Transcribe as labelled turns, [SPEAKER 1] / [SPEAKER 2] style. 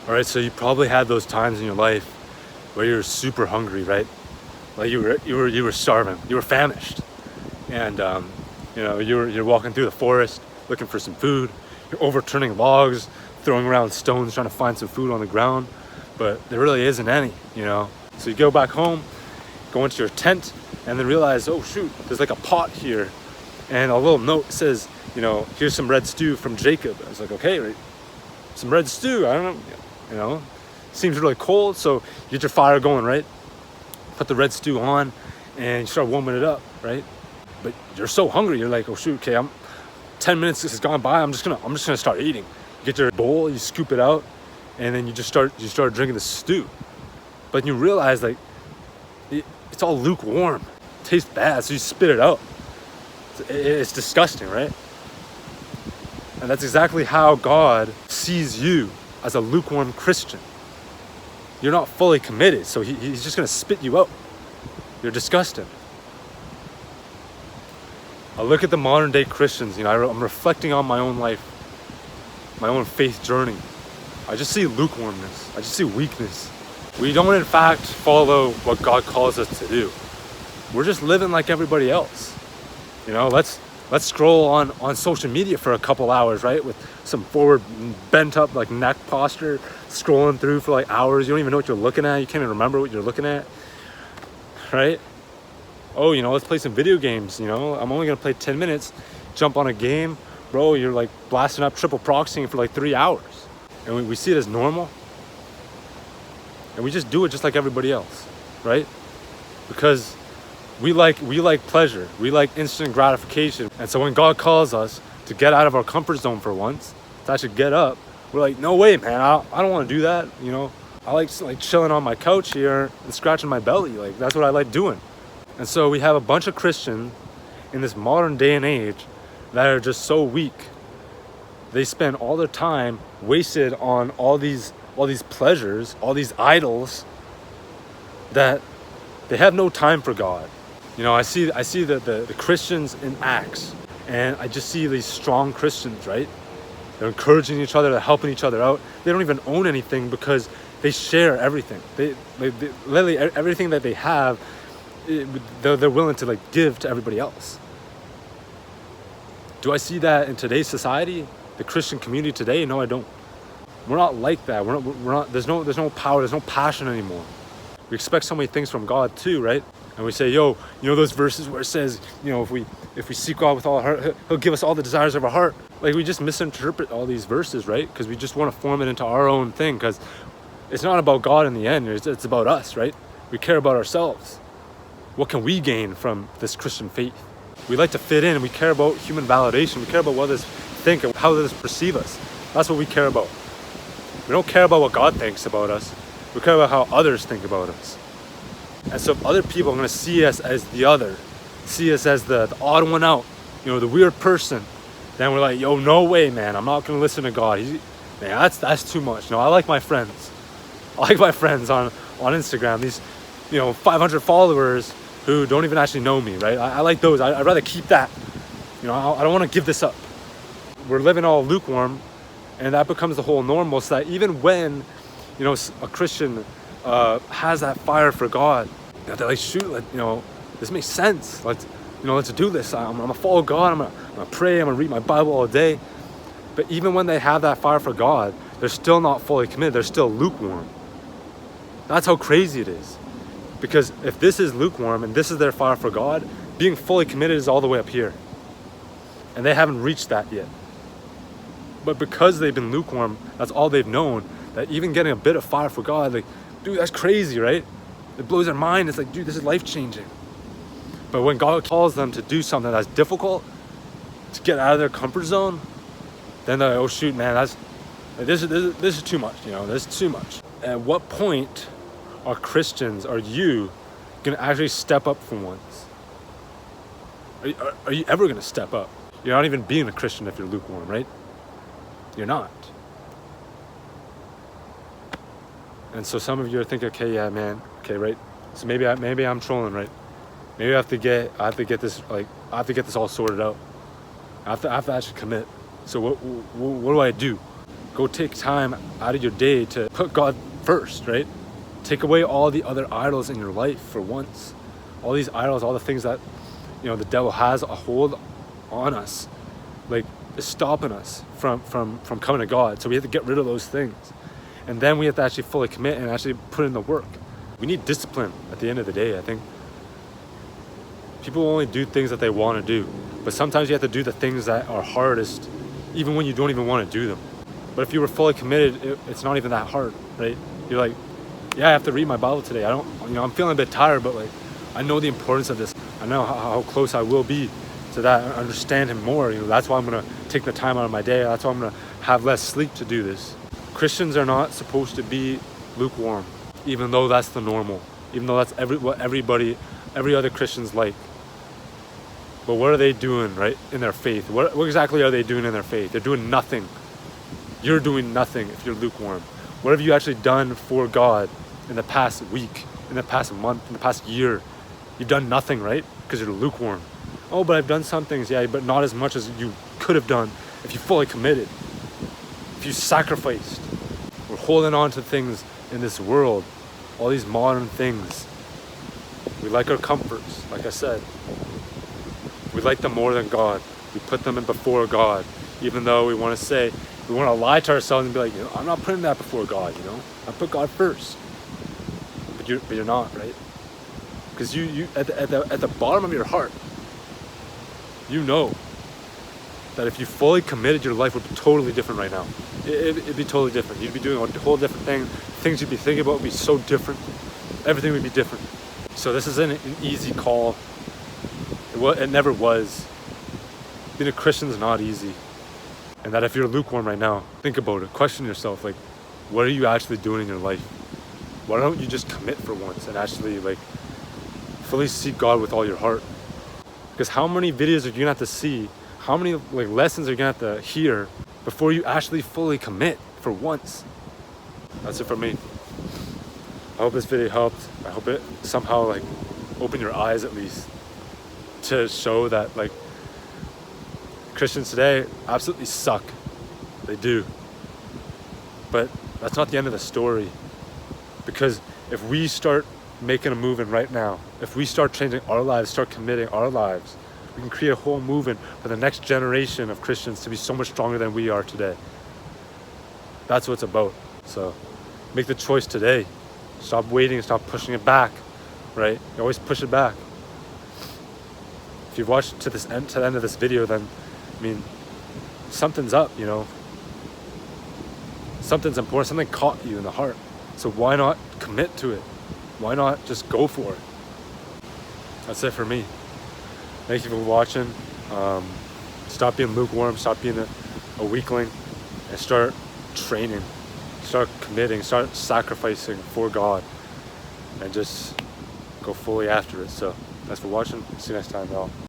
[SPEAKER 1] All right, so you probably had those times in your life where you were super hungry, right? Like you were starving, you were famished, and you're walking through the forest looking for some food. You're overturning logs, throwing around stones, trying to find some food on the ground, but there really isn't any, So you go back home, go into your tent, and then realize, oh shoot, there's like a pot here, and a little note says, here's some red stew from Jacob. I was like, okay, right, some red stew. I don't know, seems really cold, so you get your fire going, right? Put the red stew on, and you start warming it up, right? But you're so hungry, you're like, oh shoot, okay, 10 minutes has gone by. I'm just gonna start eating. You get your bowl, you scoop it out, and then you start drinking the stew. But you realize like it's all lukewarm. It tastes bad, so you spit it out. It's disgusting, right? And that's exactly how God sees you as a lukewarm Christian. You're not fully committed, so he's just gonna spit you out. You're disgusting. I look at the modern day Christians, I'm reflecting on my own life, my own faith journey. I just see lukewarmness. I just see weakness. We don't in fact follow what God calls us to do. We're just living like everybody else. Let's scroll on social media for a couple hours, right? With some forward bent up like neck posture, scrolling through for like hours. You don't even know what you're looking at. You can't even remember what you're looking at, right? Oh, let's play some video games. I'm only gonna play 10 minutes, jump on a game. Bro, you're like blasting up triple proxying for like 3 hours. And we see it as normal. And we just do it just like everybody else, right? Because we like pleasure. We like instant gratification. And so when God calls us to get out of our comfort zone for once, to actually get up, we're like, no way, man, I don't want to do that. I like chilling on my couch here and scratching my belly. Like, that's what I like doing. And so we have a bunch of Christians in this modern day and age that are just so weak. They spend all their time wasted on all these pleasures, all these idols, that they have no time for God. I see the Christians in Acts, and I just see these strong Christians, right? They're encouraging each other, they're helping each other out. They don't even own anything because they share everything. They literally everything that they have, they're willing to give to everybody else. Do I see that in today's society, the Christian community today? No, I don't. We're not like that. We're not. There's no power. There's no passion anymore. We expect so many things from God too, right? And we say, those verses where it says, if we seek God with all our heart, He'll give us all the desires of our heart. Like, we just misinterpret all these verses, right? Because we just want to form it into our own thing. Because it's not about God in the end. It's about us, right? We care about ourselves. What can we gain from this Christian faith? We like to fit in. We care about human validation. We care about what others think and how others perceive us. That's what we care about. We don't care about what God thinks about us. We care about how others think about us. And so if other people are going to see us as the other, see us as the odd one out, the weird person, then we're like, no way, man. I'm not going to listen to God. Man, that's too much. I like my friends. I like my friends on Instagram. These, 500 followers who don't even actually know me, right? I like those. I'd rather keep that. I don't want to give this up. We're living all lukewarm, and that becomes the whole normal. So that even when, a Christian has that fire for God, they're like, shoot, this makes sense. Let's do this. I'm gonna follow God. I'm gonna pray. I'm gonna read my Bible all day. But even when they have that fire for God, they're still not fully committed. They're still lukewarm. That's how crazy it is. Because if this is lukewarm and this is their fire for God, being fully committed is all the way up here. And they haven't reached that yet. But because they've been lukewarm, that's all they've known. That even getting a bit of fire for God, like, dude, that's crazy, right? It blows their mind. It's like, dude, this is life-changing. But when God calls them to do something that's difficult, to get out of their comfort zone, then they're like, oh shoot, man, this is too much, this is too much. At what point are Christians, are you gonna actually step up for once? Are you ever gonna step up? You're not even being a Christian if you're lukewarm, right? You're not. And so some of you are thinking, okay, yeah, man, okay, right? So maybe I'm trolling, right? Maybe I have to get this all sorted out. I have to actually commit. So what do I do? Go take time out of your day to put God first, right? Take away all the other idols in your life for once. All these idols, all the things that, you know, the devil has a hold on us, like, is stopping us from coming to God. So we have to get rid of those things. And then we have to actually fully commit and actually put in the work. We need discipline at the end of the day, I think. People only do things that they want to do. But sometimes you have to do the things that are hardest, even when you don't even want to do them. But if you were fully committed, it's not even that hard, right? You're like, yeah, I have to read my Bible today. I'm feeling a bit tired, but like, I know the importance of this. I know how close I will be to that, and understand him more. You know, that's why I'm gonna take the time out of my day. That's why I'm gonna have less sleep to do this. Christians are not supposed to be lukewarm, even though that's the normal, even though that's what every other Christian's like. But what are they doing, right, in their faith? What exactly are they doing in their faith? They're doing nothing. You're doing nothing if you're lukewarm. What have you actually done for God in the past week, in the past month, in the past year? You've done nothing, right? Because you're lukewarm. Oh, but I've done some things, yeah, but not as much as you could have done if you fully committed, if you sacrificed. We're holding on to things in this world, all these modern things. We like our comforts, like I said. We like them more than God. We put them in before God, even though we want to lie to ourselves and be like, you know, I'm not putting that before God, you know. I put God first. But you're not, right? Because you at the bottom of your heart, you know that if you fully committed, your life would be totally different right now. It'd be totally different. You'd be doing a whole different thing. Things you'd be thinking about would be so different. Everything would be different. So this isn't an easy call. It never was. Being a Christian is not easy. And that if you're lukewarm right now, think about it. Question yourself, like, what are you actually doing in your life? Why don't you just commit for once and actually, like, fully seek God with all your heart? Because how many videos are you gonna have to see? How many like lessons are you gonna have to hear before you actually fully commit for once? That's it for me. I hope this video helped. I hope it somehow like opened your eyes at least to show that like Christians today absolutely suck. They do. But that's not the end of the story. Because if we start making a movement right now, if we start changing our lives, start committing our lives, we can create a whole movement for the next generation of Christians to be so much stronger than we are today. That's what it's about. So make the choice today. Stop waiting, stop pushing it back, right? You always push it back. If you've watched to the end of this video, then, I mean, something's up, you know. Something's important, something caught you in the heart. So why not commit to it? Why not just go for it? That's it for me. Thank you for watching. Stop being lukewarm, stop being a weakling, and start training, start committing, start sacrificing for God, and just go fully after it. So thanks for watching. See you next time, y'all.